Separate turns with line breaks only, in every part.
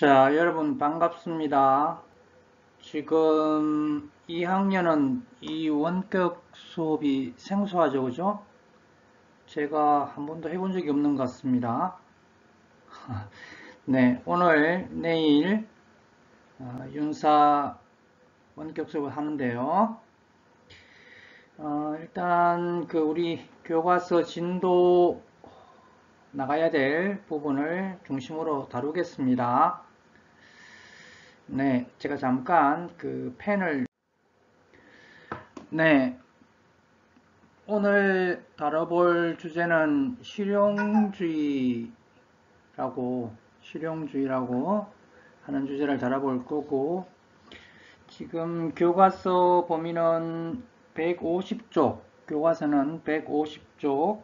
자, 여러분 반갑습니다. 지금 2학년은 이 원격 수업이 생소하죠, 그죠? 제가 한 번도 해본 적이 없는 것 같습니다. 네, 오늘, 내일 윤사 원격 수업을 하는데요. 일단 우리 교과서 진도 나가야 될 부분을 중심으로 다루겠습니다. 네, 제가 잠깐 펜을 네, 오늘 다뤄볼 주제는 실용주의라고 하는 주제를 다뤄볼 거고, 지금 교과서 범위는 150쪽, 교과서는 150쪽,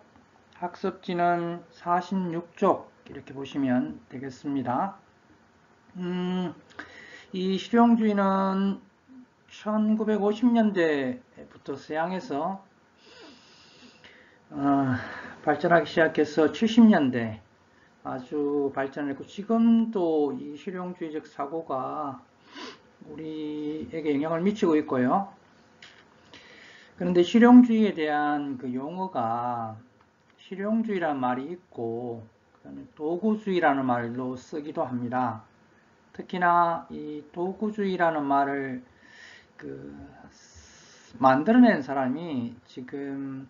학습지는 46쪽, 이렇게 보시면 되겠습니다. 이 실용주의는 1950년대부터 서양에서 발전하기 시작해서 70년대 아주 발전했고, 지금도 이 실용주의적 사고가 우리에게 영향을 미치고 있고요. 그런데 실용주의에 대한 용어가 실용주의라는 말이 있고, 그다음에 도구주의라는 말로 쓰기도 합니다. 특히나 이 도구주의라는 말을 만들어낸 사람이 지금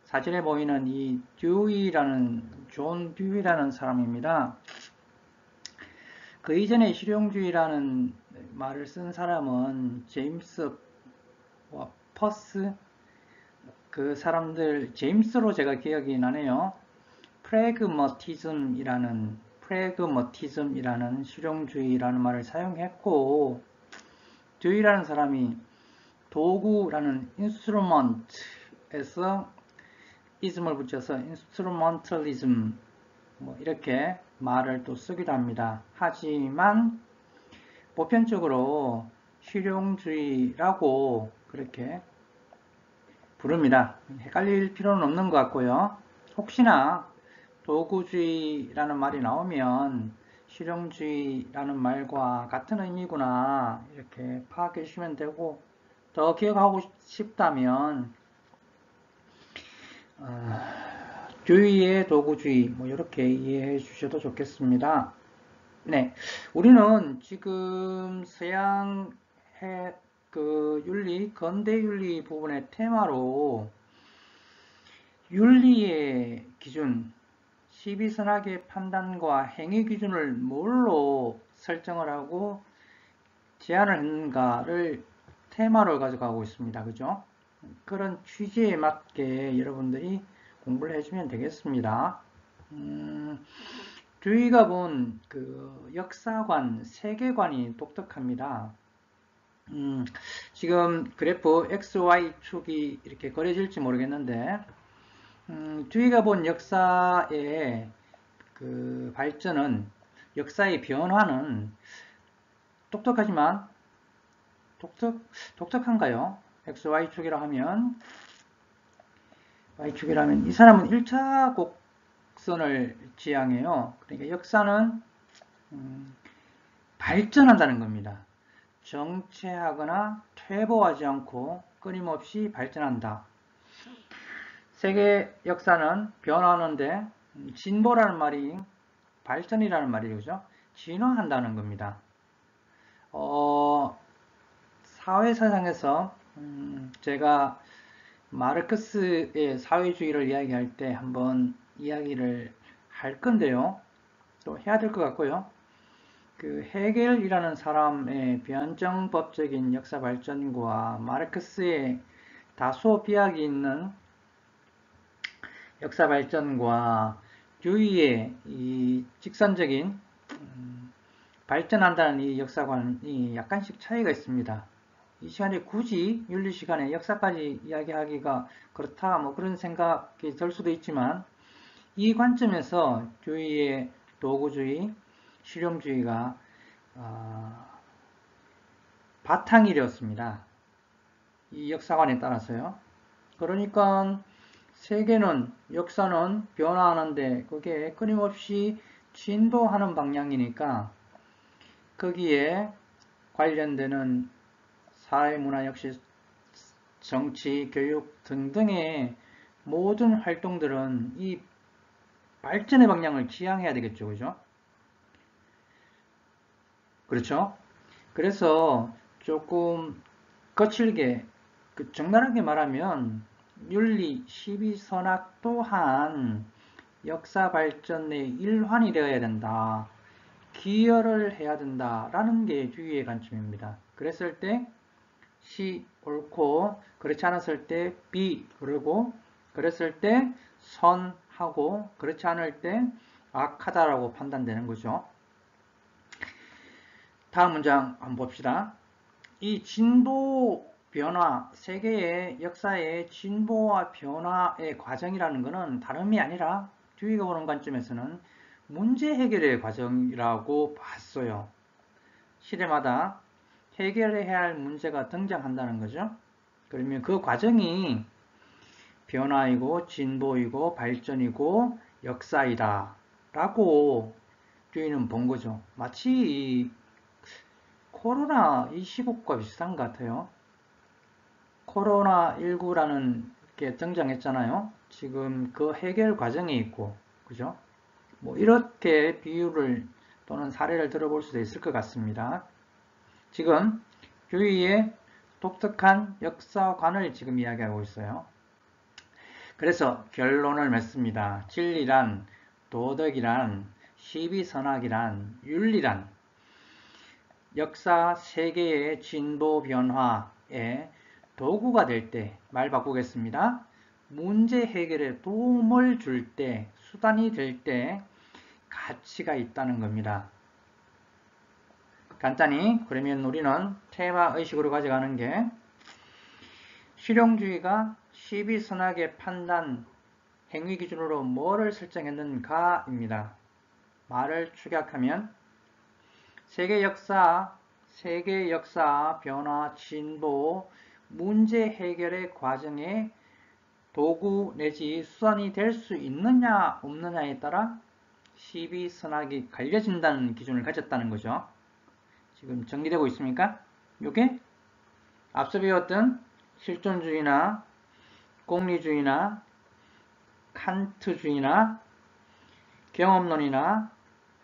사진에 보이는 이 존 듀이라는 사람입니다. 그 이전에 실용주의라는 말을 쓴 사람은 제임스 퍼스, 그 사람들 제임스로 제가 기억이 나네요. 프래그머티즘이라는 실용주의라는 말을 사용했고, 듀이라는 사람이 도구라는 instrument에서 ism을 붙여서 instrumentalism 이렇게 말을 또 쓰기도 합니다. 하지만 보편적으로 실용주의라고 그렇게 부릅니다. 헷갈릴 필요는 없는 것 같고요. 혹시나 도구주의라는 말이 나오면 실용주의라는 말과 같은 의미구나 이렇게 파악해 주시면 되고, 더 기억하고 싶다면 주의의 도구주의 이렇게 이해해 주셔도 좋겠습니다. 네, 우리는 지금 서양의 윤리, 근대윤리 부분의 테마로 윤리의 기준, 시비선악의 판단과 행위 기준을 뭘로 설정을 하고 제안을 했는가를 테마로 가져가고 있습니다. 그죠? 그런 취지에 맞게 여러분들이 공부를 해주면 되겠습니다. 듀이가 본 역사관, 세계관이 독특합니다. 지금 그래프 XY축이 이렇게 그려질지 모르겠는데, 듀이가 본 역사의 발전은, 역사의 변화는 똑똑하지만, 독특한가요? XY축이라 하면, Y축이라면, 이 사람은 1차 곡선을 지향해요. 그러니까 역사는 발전한다는 겁니다. 정체하거나 퇴보하지 않고 끊임없이 발전한다. 세계 역사는 변화하는데, 진보라는 말이 발전이라는 말이죠. 진화한다는 겁니다. 사회사상에서 제가 마르크스의 사회주의를 이야기할 때 한번 이야기를 할 건데요. 또 해야 될 것 같고요. 헤겔이라는 사람의 변정법적인 역사 발전과 마르크스의 다소 비약이 있는 역사 발전과 듀이의 이 직선적인 발전한다는 이 역사관이 약간씩 차이가 있습니다. 이 시간에 굳이 윤리 시간에 역사까지 이야기하기가 그렇다 그런 생각이 들 수도 있지만, 이 관점에서 듀이의 도구주의, 실용주의가 바탕이 되었습니다. 이 역사관에 따라서요. 그러니까 세계는, 역사는 변화하는데 그게 끊임없이 진보하는 방향이니까 거기에 관련되는 사회문화 역시 정치, 교육 등등의 모든 활동들은 이 발전의 방향을 지향해야 되겠죠. 그죠? 그렇죠? 그래서 조금 거칠게, 적나라하게 말하면 윤리, 시비선악 또한 역사 발전의 일환이 되어야 된다. 기여를 해야 된다라는 게 주의의 관점입니다. 그랬을 때 시 옳고 그렇지 않았을 때 비 그러고 그랬을 때 선하고 그렇지 않을 때 악하다라고 판단되는 거죠. 다음 문장 한번 봅시다. 이 진보 변화, 세계의 역사의 진보와 변화의 과정이라는 것은 다름이 아니라 주의가 보는 관점에서는 문제 해결의 과정이라고 봤어요. 시대마다 해결해야 할 문제가 등장한다는 거죠. 그러면 그 과정이 변화이고 진보이고 발전이고 역사이다 라고 주인은 본 거죠. 마치 코로나 이 시국과 비슷한 것 같아요. 코로나19라는 게 등장했잖아요. 지금 그 해결 과정에 있고, 그죠? 뭐 이렇게 비유를 또는 사례를 들어볼 수도 있을 것 같습니다. 지금 주위의 독특한 역사관을 지금 이야기하고 있어요. 그래서 결론을 맺습니다. 진리란, 도덕이란, 시비선악이란, 윤리란 역사 세계의 진보 변화에 도구가 될 때, 말 바꾸겠습니다. 문제 해결에 도움을 줄 때, 수단이 될 때 가치가 있다는 겁니다. 간단히 그러면 우리는 테마 의식으로 가져가는 게 실용주의가 시비선악의 판단, 행위 기준으로 뭐를 설정했는가입니다. 말을 축약하면 세계 역사, 변화, 진보, 문제 해결의 과정에 도구 내지 수단이 될 수 있느냐 없느냐에 따라 시비선악이 갈려진다는 기준을 가졌다는 거죠. 지금 정리되고 있습니까? 이게 앞서 배웠던 실존주의나功利주의나 칸트주의나 경험론이나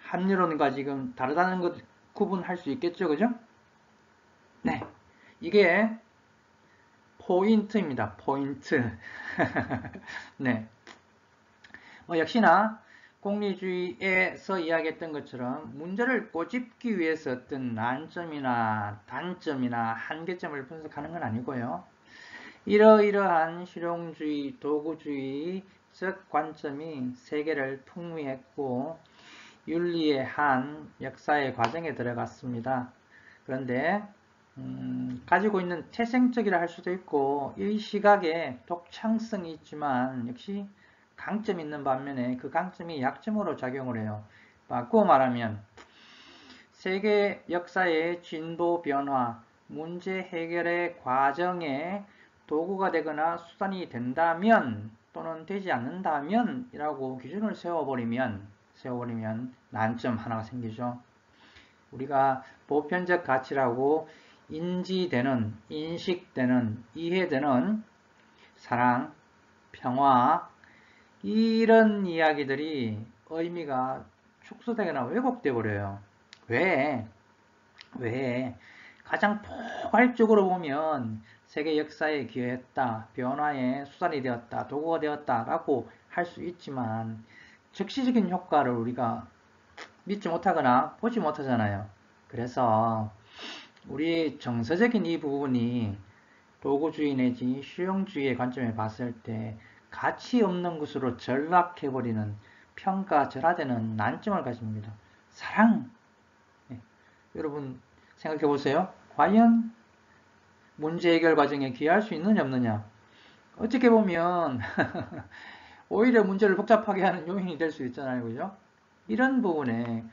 합리론과 지금 다르다는 것 구분할 수 있겠죠, 그죠? 네, 이게 포인트입니다. 포인트. 네, 역시나功利주의에서 이야기했던 것처럼 문제를 꼬집기 위해서 어떤 난점이나 단점이나 한계점을 분석하는 건 아니고요. 이러이러한 실용주의, 도구주의적 관점이 세계를 풍미했고 윤리의 한 역사의 과정에 들어갔습니다. 그런데 가지고 있는 태생적이라 할 수도 있고 이 시각에 독창성이 있지만 역시 강점이 있는 반면에 그 강점이 약점으로 작용을 해요. 바꾸어 말하면 세계 역사의 진보 변화, 문제 해결의 과정에 도구가 되거나 수단이 된다면 또는 되지 않는다면 이라고 기준을 세워버리면 난점 하나가 생기죠. 우리가 보편적 가치라고 인지되는, 인식되는, 이해되는 사랑, 평화 이런 이야기들이 의미가 축소되거나 왜곡돼 버려요. 왜? 가장 포괄적으로 보면 세계 역사에 기여했다, 변화의 수단이 되었다, 도구가 되었다 라고 할 수 있지만 즉시적인 효과를 우리가 믿지 못하거나 보지 못하잖아요. 그래서 우리 정서적인 이 부분이 도구주의 내지 실용주의의 관점에 봤을 때 가치 없는 것으로 전락해버리는 평가절하되는 난점을 가집니다. 사랑! 네. 여러분 생각해 보세요. 과연 문제 해결 과정에 기여할 수 있느냐 없느냐. 어떻게 보면 오히려 문제를 복잡하게 하는 요인이 될 수 있잖아요. 그죠? 이런 부분에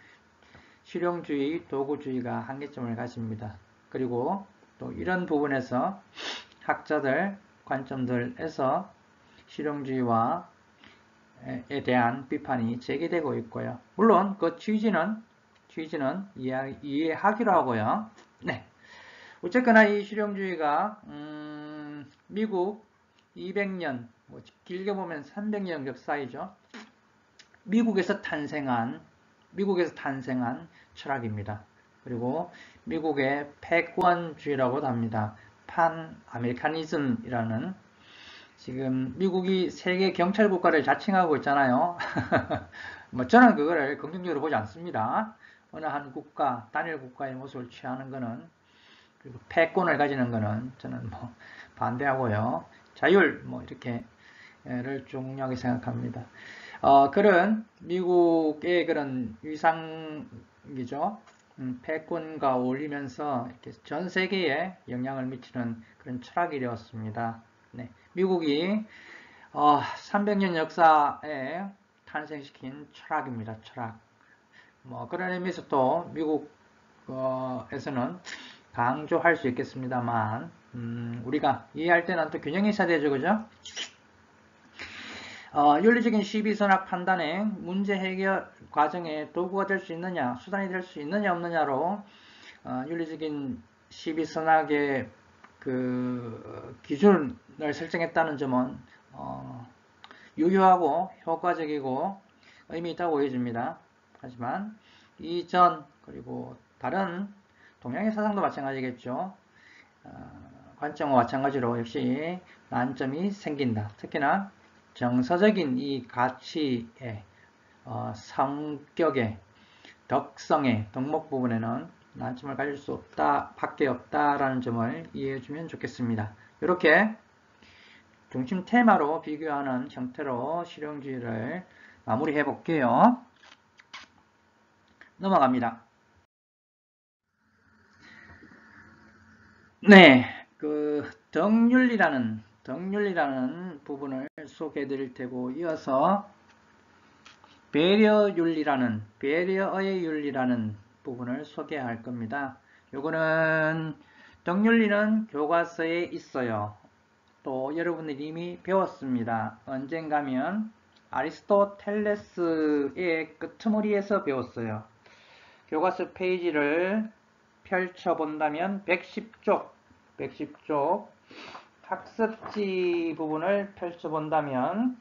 실용주의, 도구주의가 한계점을 가집니다. 그리고 또 이런 부분에서 학자들 관점들에서 실용주의와에 대한 비판이 제기되고 있고요. 물론 그 취지는 취지는 이해하기로 하고요. 네. 어쨌거나 이 실용주의가 미국 200년, 뭐 길게 보면 300년 역사이죠. 미국에서 탄생한 철학입니다. 그리고 미국의 패권주의라고도 합니다. 판 아메리카니즘이라는, 지금 미국이 세계 경찰 국가를 자칭하고 있잖아요. 뭐 저는 그거를 긍정적으로 보지 않습니다. 어느 한 국가, 단일 국가의 모습을 취하는 것은, 그리고 패권을 가지는 것은 저는 뭐 반대하고요. 자율 뭐 이렇게를 중요하게 생각합니다. 그런 미국의 그런 위상이죠. 패권과 어울리면서 이렇게 전 세계에 영향을 미치는 그런 철학이 되었습니다. 네, 미국이 300년 역사에 탄생시킨 철학입니다. 철학. 뭐 그런 의미에서 또 미국에서는 강조할 수 있겠습니다만, 우리가 이해할 때는 또 균형이 있어야 되죠, 그죠? 윤리적인 시비선악 판단에 문제 해결 과정에 도구가 될 수 있느냐, 수단이 될 수 있느냐 없느냐로 윤리적인 시비선악의 그 기준을 설정했다는 점은 유효하고 효과적이고 의미 있다고 보여집니다. 하지만 이전 그리고 다른 동양의 사상도 마찬가지겠죠. 관점과 마찬가지로 역시 난점이 생긴다. 특히나 정서적인 이 가치의 성격의 덕성의 덕목 부분에는 난점을 가질 수 없다 밖에 없다라는 점을 이해해 주면 좋겠습니다. 이렇게 중심 테마로 비교하는 형태로 실용주의를 마무리해 볼게요. 넘어갑니다. 네, 그 덕윤리라는 부분을 소개해 드릴 테고, 이어서 배려의 윤리라는 부분을 소개할 겁니다. 요거는 덕윤리는 교과서에 있어요. 또 여러분들이 이미 배웠습니다. 언젠가면 아리스토텔레스의 끄트머리에서 배웠어요. 교과서 페이지를 펼쳐본다면 110쪽 학습지 부분을 펼쳐본다면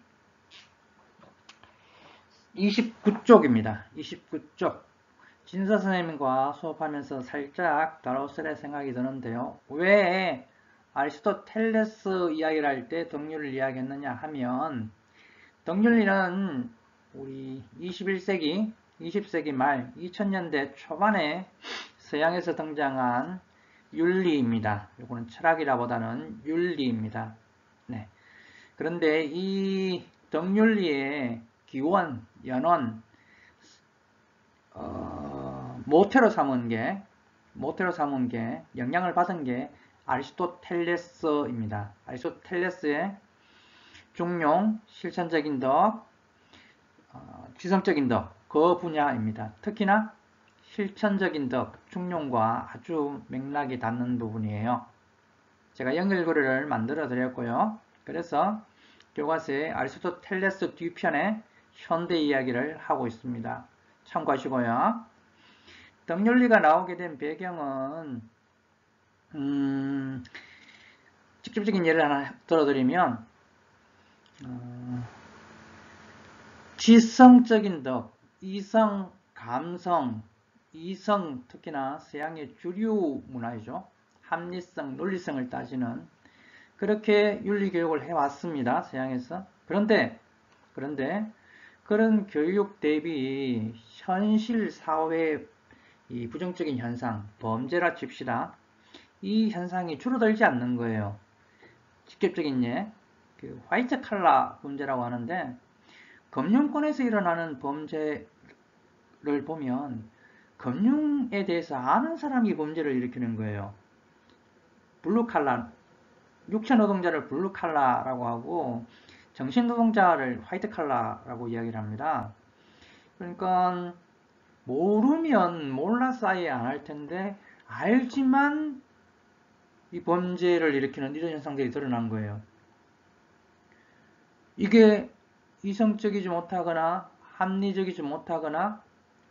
29쪽입니다. 29쪽. 진서 선생님과 수업하면서 살짝 다뤘을 생각이 드는데요. 왜 아리스토텔레스 이야기를 할 때 덕윤리를 이야기했느냐 하면, 덕윤리는 우리 21세기, 20세기 말 2000년대 초반에 서양에서 등장한 윤리입니다. 이거는 철학이라보다는 윤리입니다. 네. 그런데 이 덕윤리의 기원, 연원, 모태로 삼은 게, 영향을 받은 게 아리스토텔레스입니다. 아리스토텔레스의 중용, 실천적인 덕, 지성적인 덕, 그 분야입니다. 특히나 실천적인 덕, 중용과 아주 맥락이 닿는 부분이에요. 제가 연결고리를 만들어 드렸고요. 그래서 교과서에 아리스토텔레스 뒤편에 현대 이야기를 하고 있습니다. 참고하시고요. 덕윤리가 나오게 된 배경은 직접적인 예를 하나 들어드리면 지성적인 덕, 이성, 감성, 이성, 특히나 서양의 주류 문화이죠. 합리성, 논리성을 따지는, 그렇게 윤리교육을 해왔습니다. 서양에서. 그런데 그런 교육 대비 현실 사회의 이 부정적인 현상, 범죄라 칩시다. 이 현상이 줄어들지 않는 거예요. 직접적인 예, 그 화이트 칼라 범죄라고 하는데, 금융권에서 일어나는 범죄를 보면 금융에 대해서 아는 사람이 범죄를 일으키는 거예요. 블루칼라, 육체노동자를 블루칼라라고 하고 정신노동자를 화이트칼라라고 이야기를 합니다. 그러니까 모르면 몰라서 아예 안 할 텐데 알지만 이 범죄를 일으키는 이런 현상들이 드러난 거예요. 이게 이성적이지 못하거나 합리적이지 못하거나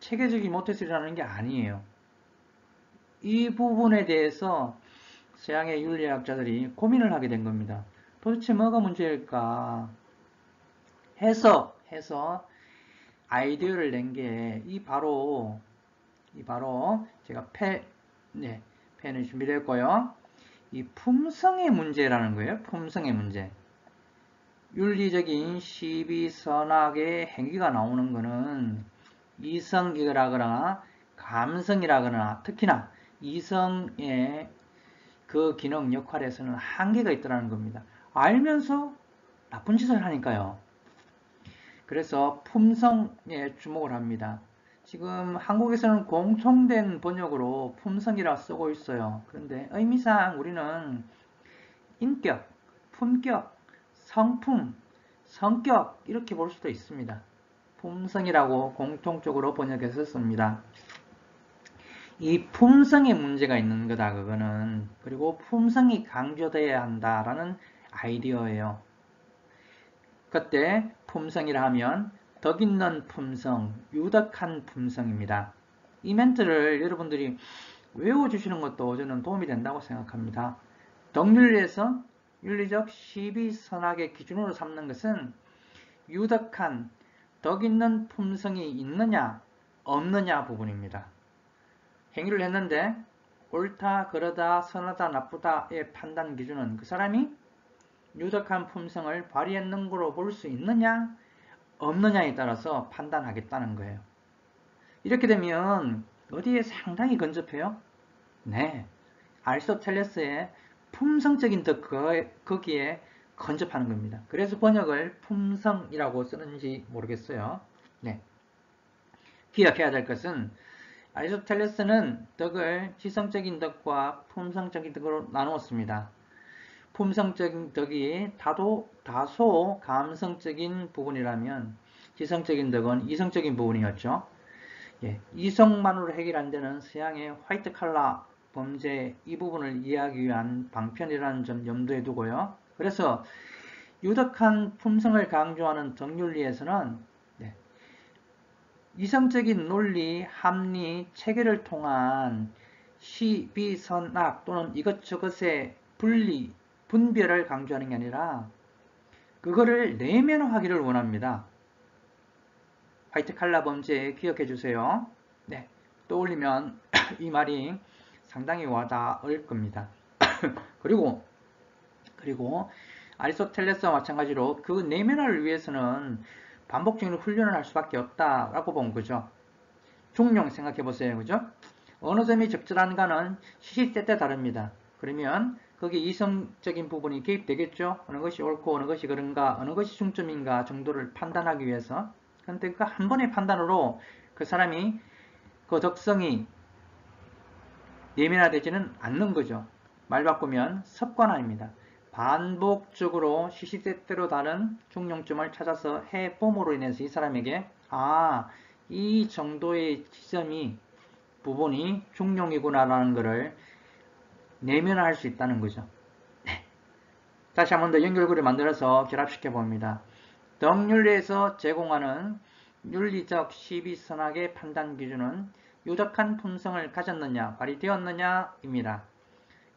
체계적이 못해서 일어나는 게 아니에요. 이 부분에 대해서 서양의 윤리학자들이 고민을 하게 된 겁니다. 도대체 뭐가 문제일까 해서 아이디어를 낸 게 바로 제가 펜을 준비했고요. 이 품성의 문제라는 거예요. 품성의 문제. 윤리적인 시비선악의 행위가 나오는 것은 이성이라거나 감성이라거나 특히나 이성의 그 기능 역할에서는 한계가 있다는 겁니다. 알면서 나쁜 짓을 하니까요. 그래서 품성에 주목을 합니다. 지금 한국에서는 공통된 번역으로 품성이라 쓰고 있어요. 그런데 의미상 우리는 인격, 품격, 성품, 성격 이렇게 볼 수도 있습니다. 품성이라고 공통적으로 번역해서 씁니다. 이 품성에 문제가 있는 거다 그거는. 그리고 품성이 강조되어야 한다라는 아이디어예요. 그때 품성이라 하면 덕 있는 품성, 유덕한 품성입니다. 이 멘트를 여러분들이 외워주시는 것도 저는 도움이 된다고 생각합니다. 덕윤리에서 윤리적 시비선악의 기준으로 삼는 것은 유덕한, 덕 있는 품성이 있느냐 없느냐 부분입니다. 행위를 했는데 옳다, 그러다, 선하다, 나쁘다의 판단 기준은 그 사람이 유덕한 품성을 발휘했는 거로 볼 수 있느냐 없느냐에 따라서 판단하겠다는 거예요. 이렇게 되면 어디에 상당히 근접해요? 네, 아리스토텔레스의 품성적인 덕 거기에 근접하는 겁니다. 그래서 번역을 품성이라고 쓰는지 모르겠어요. 네, 기억해야 될 것은 아리스토텔레스는 덕을 지성적인 덕과 품성적인 덕으로 나누었습니다. 품성적인 덕이 다소 감성적인 부분이라면 지성적인 덕은 이성적인 부분이었죠. 예, 이성만으로 해결 안 되는 서양의 화이트 칼라 범죄 이 부분을 이해하기 위한 방편이라는 점 염두에 두고요. 그래서 유덕한 품성을 강조하는 덕윤리에서는 이성적인 논리, 합리, 체계를 통한 시비선악 또는 이것저것의 분별을 강조하는 게 아니라 그거를 내면화하기를 원합니다. 화이트 칼라 범죄 기억해 주세요. 네, 떠올리면 이 말이 상당히 와닿을 겁니다. 그리고 아리스토텔레스와 마찬가지로 그 내면화를 위해서는 반복적인 훈련을 할 수밖에 없다라고 본 거죠. 중용 생각해 보세요. 그죠? 어느 점이 적절한가는 시시때때 다릅니다. 그러면 거기에 이성적인 부분이 개입되겠죠. 어느 것이 옳고 어느 것이 그런가, 어느 것이 중점인가 정도를 판단하기 위해서. 그런데 그 한 번의 판단으로 그 사람이 그 덕성이 예민화되지는 않는 거죠. 말 바꾸면 습관화입니다. 반복적으로 시시때때로 다른 중용점을 찾아서 해봄으로 인해서 이 사람에게 이 정도의 지점이 부분이 중용이구나라는 것을 내면화할 수 있다는 거죠. 다시 한 번 더 연결고리를 만들어서 결합시켜 봅니다. 덕윤리에서 제공하는 윤리적 시비선악의 판단 기준은 유덕한 품성을 가졌느냐, 발휘되었느냐입니다.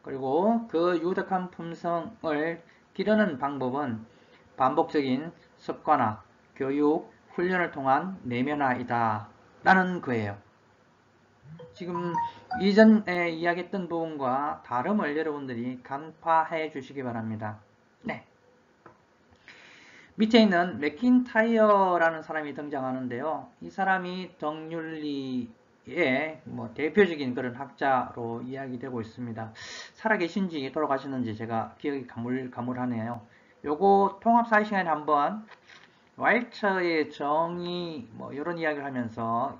그리고 그 유덕한 품성을 기르는 방법은 반복적인 습관화, 교육, 훈련을 통한 내면화이다 라는 거예요. 지금 이전에 이야기했던 부분과 다름을 여러분들이 간파해 주시기 바랍니다. 네. 밑에 있는 맥킨타이어라는 사람이 등장하는데요. 이 사람이 덕윤리의 대표적인 그런 학자로 이야기되고 있습니다. 살아계신지 돌아가셨는지 제가 기억이 가물가물하네요. 요거 통합사회 시간에 한번 왈처의 정의 이런 이야기를 하면서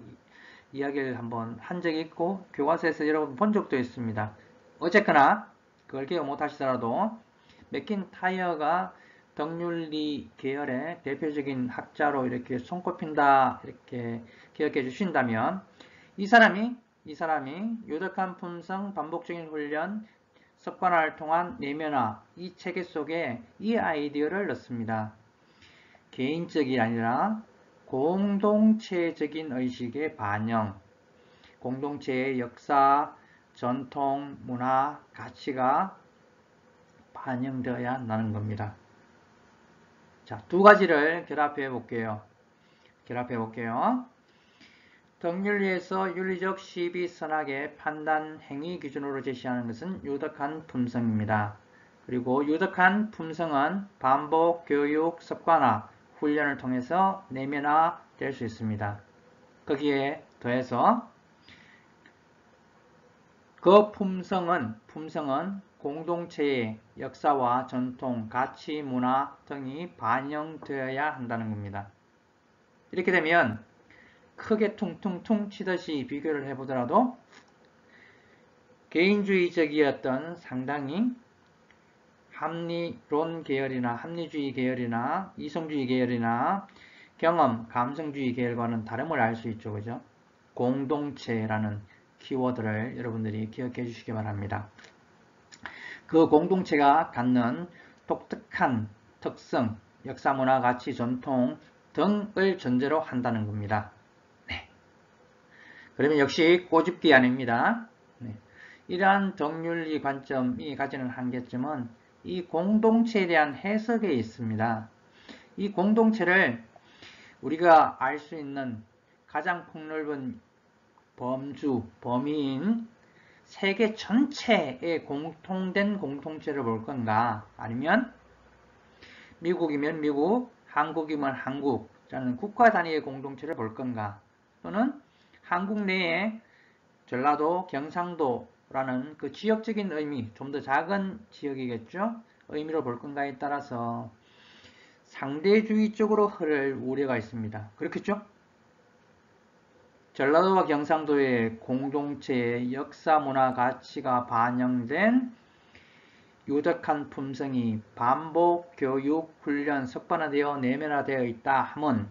이야기를 한번 한 적이 있고 교과서에서 여러분 본 적도 있습니다. 어쨌거나 그걸 기억 못하시더라도 맥킨타이어가 덕윤리 계열의 대표적인 학자로 이렇게 손꼽힌다 이렇게 기억해 주신다면 이 사람이 유덕한 품성, 반복적인 훈련, 습관화를 통한 내면화 이 체계 속에 이 아이디어를 넣습니다. 개인적이 아니라 공동체적인 의식의 반영, 공동체의 역사, 전통, 문화, 가치가 반영되어야 한다는 겁니다. 자, 두 가지를 결합해 볼게요. 덕윤리에서 윤리적 시비 선악의 판단 행위 기준으로 제시하는 것은 유덕한 품성입니다. 그리고 유덕한 품성은 반복, 교육, 습관화, 훈련을 통해서 내면화될 수 있습니다. 거기에 더해서 그 품성은 공동체의 역사와 전통, 가치, 문화 등이 반영되어야 한다는 겁니다. 이렇게 되면 크게 퉁퉁퉁 치듯이 비교를 해보더라도 개인주의적이었던 상당히 합리론 계열이나 합리주의 계열이나 이성주의 계열이나 경험, 감성주의 계열과는 다름을 알 수 있죠. 그죠? 공동체라는 키워드를 여러분들이 기억해 주시기 바랍니다. 그 공동체가 갖는 독특한 특성, 역사, 문화, 가치, 전통 등을 전제로 한다는 겁니다. 네. 그러면 역시 꼬집기 아닙니다. 네. 이러한 덕윤리 관점이 가지는 한계점은 이 공동체에 대한 해석에 있습니다. 이 공동체를 우리가 알 수 있는 가장 폭넓은 범위인 세계 전체의 공통된 공동체를 볼 건가, 아니면 미국이면 미국, 한국이면 한국이라는 국가 단위의 공동체를 볼 건가, 또는 한국 내에 전라도, 경상도라는 그 지역적인 의미, 좀 더 작은 지역이겠죠? 의미로 볼 건가에 따라서 상대주의 쪽으로 흐를 우려가 있습니다. 그렇겠죠? 전라도와 경상도의 공동체의 역사, 문화, 가치가 반영된 유덕한 품성이 반복, 교육, 훈련, 습관화되어 내면화되어 있다 함은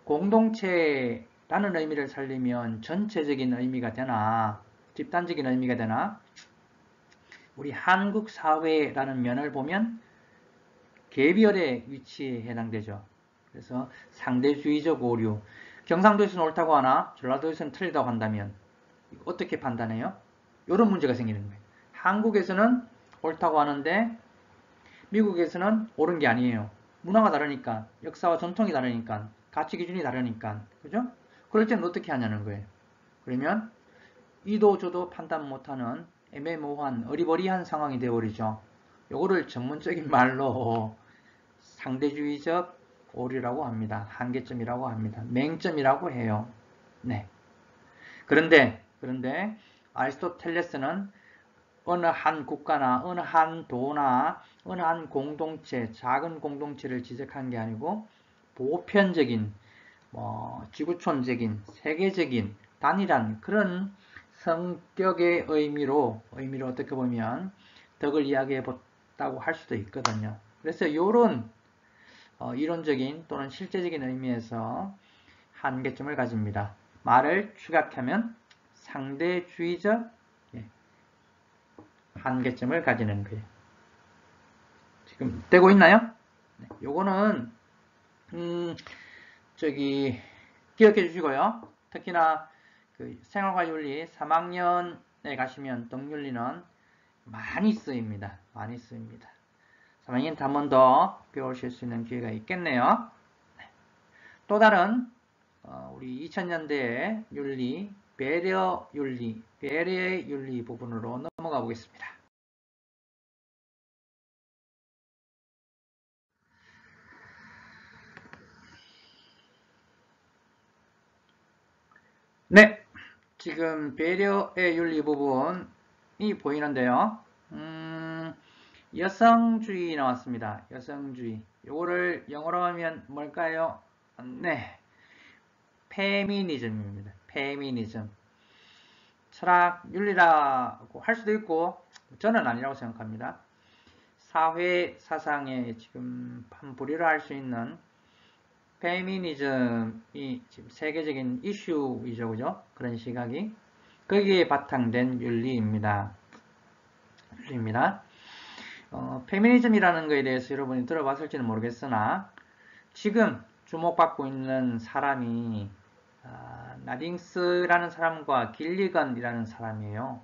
공동체라는 의미를 살리면 전체적인 의미가 되나, 집단적인 의미가 되나, 우리 한국 사회라는 면을 보면 개별의 위치에 해당되죠. 그래서 상대주의적 오류, 경상도에서는 옳다고 하나 전라도에서는 틀리다고 한다면 어떻게 판단해요? 이런 문제가 생기는 거예요. 한국에서는 옳다고 하는데 미국에서는 옳은 게 아니에요. 문화가 다르니까, 역사와 전통이 다르니까, 가치 기준이 다르니까, 그죠? 그럴 때는 어떻게 하냐는 거예요. 그러면 이도 저도 판단 못하는 애매모호한 어리버리한 상황이 되어버리죠. 요거를 전문적인 말로 상대주의적 오류라고 합니다. 한계점이라고 합니다. 맹점이라고 해요. 네. 그런데 아리스토텔레스는 어느 한 국가나 어느 한 도나 어느 한 공동체, 작은 공동체를 지적한 게 아니고 보편적인, 지구촌적인, 세계적인 단일한 그런 성격의 의미로 어떻게 보면 덕을 이야기해 봤다고 할 수도 있거든요. 그래서 이런 이론적인 또는 실제적인 의미에서 한계점을 가집니다. 말을 축약하면 상대주의적 한계점을 가지는 거예요. 지금 되고 있나요? 네, 요거는 기억해 주시고요. 특히나 그 생활과 윤리 3학년에 가시면 덕윤리는 많이 쓰입니다. 3학년 때 한 번 더 배우실 수 있는 기회가 있겠네요. 네. 또 다른 우리 2000년대의 윤리, 배려의 윤리 부분으로 넘어가 보겠습니다. 네, 지금 배려의 윤리 부분이 보이는데요. 여성주의 나왔습니다. 여성주의. 요거를 영어로 하면 뭘까요? 네, 페미니즘입니다. 페미니즘. 철학 윤리라고 할 수도 있고 저는 아니라고 생각합니다. 사회 사상에 지금 판부리를 할 수 있는 페미니즘이 지금 세계적인 이슈이죠, 그죠? 그런 시각이 거기에 바탕된 윤리입니다. 페미니즘이라는 것에 대해서 여러분이 들어봤을지는 모르겠으나 지금 주목받고 있는 사람이 나딩스라는 사람과 길리건이라는 사람이에요.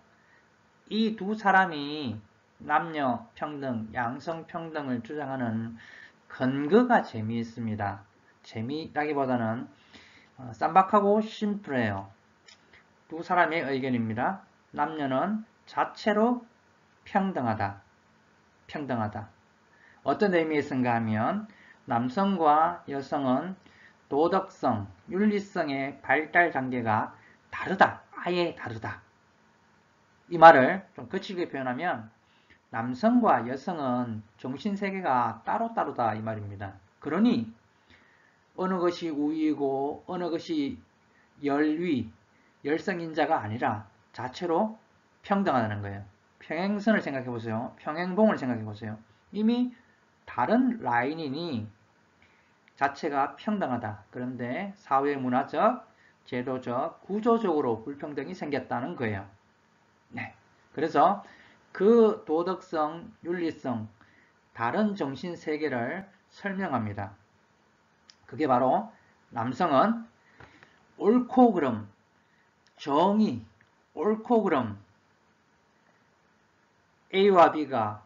이 두 사람이 남녀 평등, 양성 평등을 주장하는 근거가 재미있습니다. 재미라기보다는 쌈박하고 심플해요. 두 사람의 의견입니다. 남녀는 자체로 평등하다. 평등하다. 어떤 의미에서인가 하면 남성과 여성은 도덕성, 윤리성의 발달 단계가 다르다. 아예 다르다. 이 말을 좀 거칠게 표현하면 남성과 여성은 정신세계가 따로따로다 이 말입니다. 그러니 어느 것이 우위이고 어느 것이 열위, 열성인자가 아니라 자체로 평등하다는 거예요. 평행선을 생각해 보세요. 평행봉을 생각해 보세요. 이미 다른 라인이니 자체가 평등하다. 그런데 사회 문화적, 제도적, 구조적으로 불평등이 생겼다는 거예요. 네. 그래서 그 도덕성, 윤리성, 다른 정신 세계를 설명합니다. 그게 바로 남성은 옳고 그름, 정의, 옳고 그름, A와 B가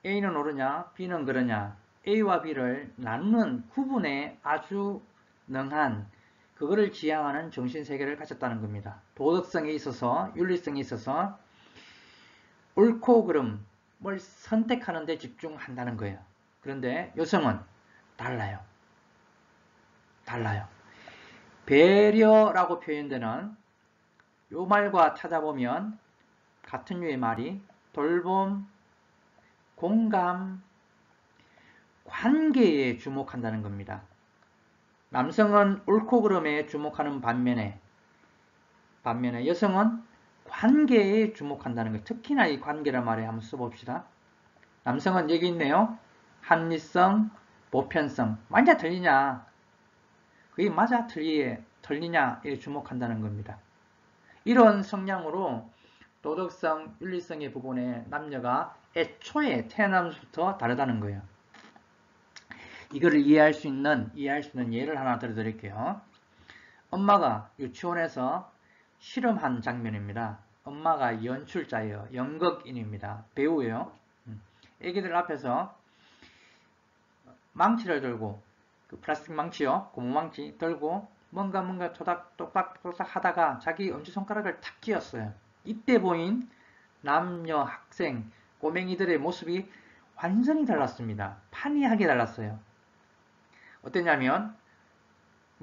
A는 옳으냐, B는 그러냐, A와 B를 나누는 구분에 아주 능한 그거를 지향하는 정신세계를 가졌다는 겁니다. 도덕성에 있어서, 윤리성에 있어서 옳고 그름을 선택하는 데 집중한다는 거예요. 그런데 여성은 달라요. 달라요. 배려라고 표현되는 요 말과 찾아보면 같은 류의 말이 돌봄, 공감, 관계에 주목한다는 겁니다. 남성은 옳고 그름에 주목하는 반면에 여성은 관계에 주목한다는 것. 특히나 이 관계란 말에 한번 써봅시다. 남성은 여기 있네요. 합리성, 보편성. 맞냐 틀리냐. 그게 맞아 틀리냐에 주목한다는 겁니다. 이런 성향으로 도덕성, 윤리성의 부분에 남녀가 애초에 태어나면서부터 다르다는 거예요. 이거를 이해할 수 있는 예를 하나 들어드릴게요. 엄마가 유치원에서 실험한 장면입니다. 엄마가 연출자예요. 연극인입니다. 배우예요. 애기들 앞에서 망치를 들고 그 플라스틱 망치요. 고무망치 들고 뭔가 똑딱 하다가 자기 엄지손가락을 탁 찧었어요. 이때 보인 남녀 학생 꼬맹이들의 모습이 완전히 달랐습니다. 판이하게 달랐어요. 어땠냐면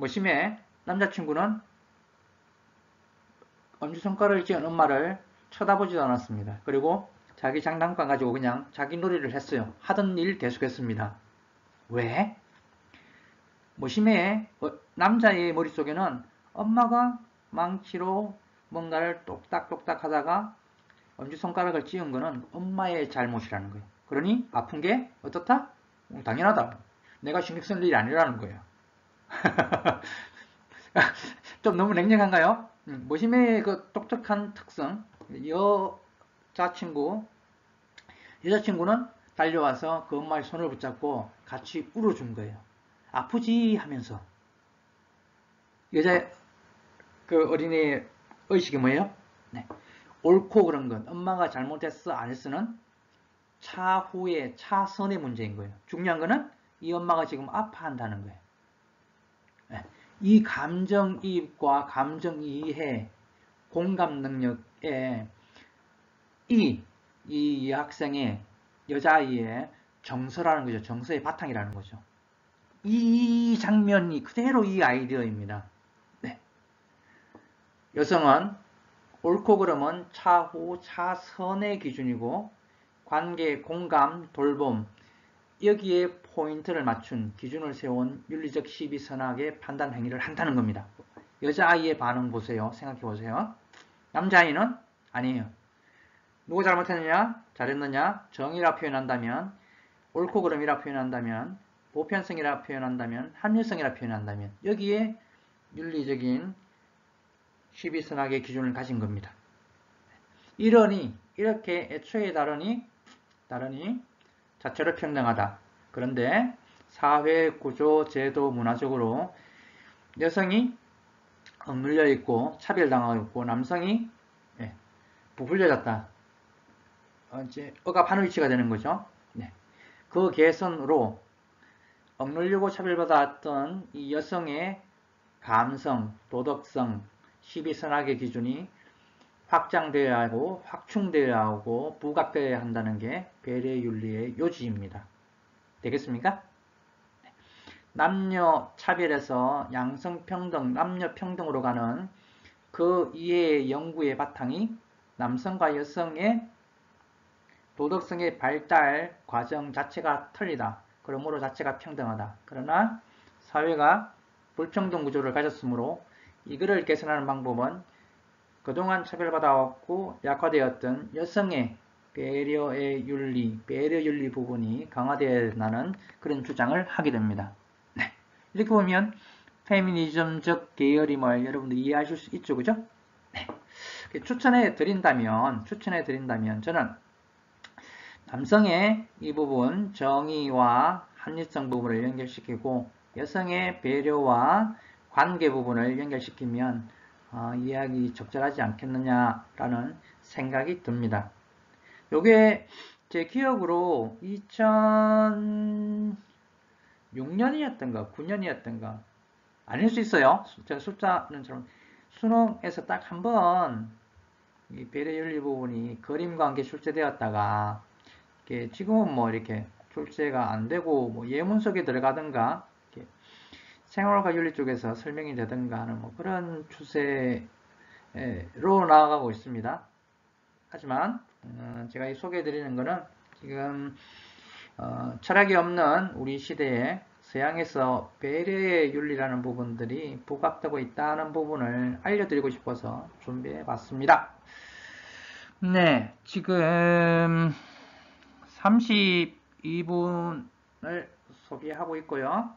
심해 남자친구는 엄지손가락을 찧은 엄마를 쳐다보지도 않았습니다. 그리고 자기 장난감 가지고 그냥 자기 놀이를 했어요. 하던 일 계속했습니다. 왜? 심해 남자의 머릿속에는 엄마가 망치로 뭔가를 똑딱똑딱 하다가 엄지손가락을 찧은 거는 엄마의 잘못이라는 거예요. 그러니 아픈 게 어떻다? 당연하다. 내가 신경 쓸 일이 아니라는 거예요. 좀 너무 냉정한가요? 모심의 그 독특한 특성, 여자친구는 달려와서 그 엄마의 손을 붙잡고 같이 울어준 거예요. 아프지 하면서. 그 어린이의 의식이 뭐예요? 네. 옳고 그런 건 엄마가 잘못했어 안 했어는 차후의 차선의 문제인 거예요. 중요한 거는 이 엄마가 지금 아파한다는 거예요. 네. 이 감정이입과 감정이해, 공감 능력에 이 학생의 여자아이의 정서라는 거죠. 정서의 바탕이라는 거죠. 이 장면이 그대로 이 아이디어입니다. 네. 여성은 옳고 그름은 차후, 차선의 기준이고 관계, 공감, 돌봄 여기에 포인트를 맞춘 기준을 세운 윤리적 시비선악의 판단 행위를 한다는 겁니다. 여자아이의 반응 보세요. 생각해 보세요. 남자아이는 아니에요. 누가 잘못했느냐? 잘했느냐? 정의라 표현한다면 옳고 그름이라 표현한다면 보편성이라 표현한다면 합리성이라 표현한다면 여기에 윤리적인 시비선악의 기준을 가진 겁니다. 이렇게 애초에 다르니 자체로 평등하다. 그런데 사회 구조, 제도, 문화적으로 여성이 억눌려 있고 차별당하고 있고 남성이 부풀려졌다. 이제 억압하는 위치가 되는 거죠. 네. 그 개선으로 억눌리고 차별받았던 이 여성의 감성, 도덕성, 시비선악의 기준이 확장되어야 하고 확충되어야 하고 부각되어야 한다는 게 배려윤리의 요지입니다. 되겠습니까? 남녀 차별에서 양성평등, 남녀평등으로 가는 그 이해의 연구의 바탕이 남성과 여성의 도덕성의 발달 과정 자체가 틀리다. 그러므로 자체가 평등하다. 그러나 사회가 불평등 구조를 가졌으므로 이거를 개선하는 방법은 그동안 차별받아왔고 약화되었던 여성의 배려의 윤리, 배려윤리 부분이 강화되어야 한다는 그런 주장을 하게 됩니다. 네. 이렇게 보면 페미니즘적 계열임을 여러분들 이해하실 수 있죠, 그죠? 네. 추천해 드린다면 저는 남성의 이 부분 정의와 합리성 부분을 연결시키고 여성의 배려와 관계 부분을 연결시키면 이해하기 적절하지 않겠느냐라는 생각이 듭니다. 요게 제 기억으로 2006년이었던가 9년이었던가 아닐 수 있어요. 제가 숫자는 좀 수능에서 딱 한 번 이 배려윤리 부분이 그림과 함께 출제되었다가 지금은 뭐 이렇게 출제가 안 되고 뭐 예문 속에 들어가든가 생활과 윤리 쪽에서 설명이 되든가 하는 뭐 그런 추세로 나아가고 있습니다. 하지만 제가 소개해드리는 것은 지금 철학이 없는 우리 시대에 서양에서 배려의 윤리라는 부분들이 부각되고 있다는 부분을 알려드리고 싶어서 준비해봤습니다. 네, 지금 32분을 소비하고 있고요.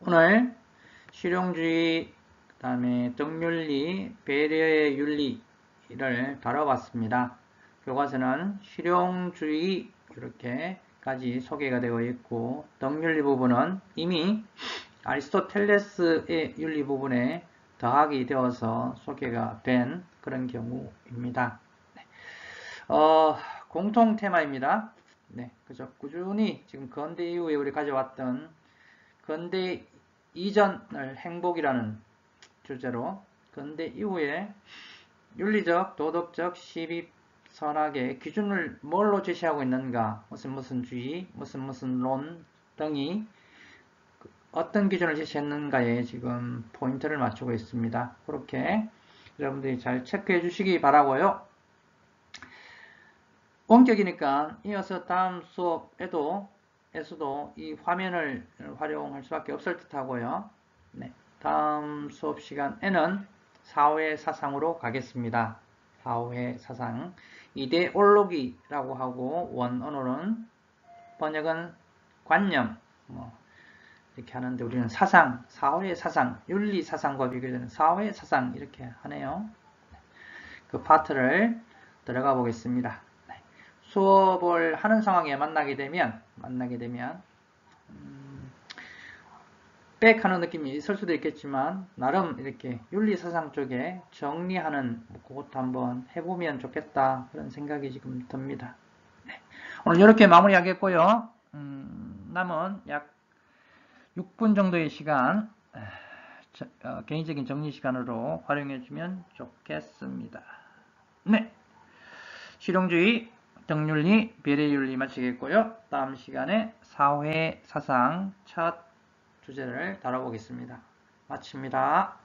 오늘 실용주의, 그 다음에 덕윤리, 배려의 윤리를 다뤄봤습니다. 교과서는 실용주의 이렇게까지 소개가 되어 있고 덕윤리 부분은 이미 아리스토텔레스의 윤리 부분에 더하기 되어서 소개가 된 그런 경우입니다. 네. 공통 테마입니다. 네, 그죠. 꾸준히 지금 근대 이후에 우리 가져왔던 근대 이전을 행복이라는 주제로 근대 이후에 윤리적, 도덕적, 시비, 선악의 기준을 뭘로 제시하고 있는가, 무슨 주의, 무슨 론 등이 어떤 기준을 제시했는가에 지금 포인트를 맞추고 있습니다. 그렇게 여러분들이 잘 체크해 주시기 바라고요. 원격이니까 이어서 다음 수업에서도 이 화면을 활용할 수밖에 없을 듯 하고요. 네, 다음 수업 시간에는 사회 사상으로 가겠습니다. 사회 사상. 이데올로기라고 하고 원어로는 번역은 관념 이렇게 하는데 우리는 사상, 사회 사상, 윤리 사상과 비교되는 사회 사상 이렇게 하네요. 그 파트를 들어가 보겠습니다. 수업을 하는 상황에 만나게 되면 빽하는 느낌이 있을 수도 있겠지만 나름 이렇게 윤리사상 쪽에 정리하는 그것도 한번 해보면 좋겠다 그런 생각이 지금 듭니다. 네. 오늘 이렇게 마무리하겠고요. 남은 약 6분 정도의 시간 개인적인 정리 시간으로 활용해 주면 좋겠습니다. 네, 실용주의, 덕윤리, 배려윤리 마치겠고요. 다음 시간에 사회 사상 첫 주제를 다뤄보겠습니다. 마칩니다.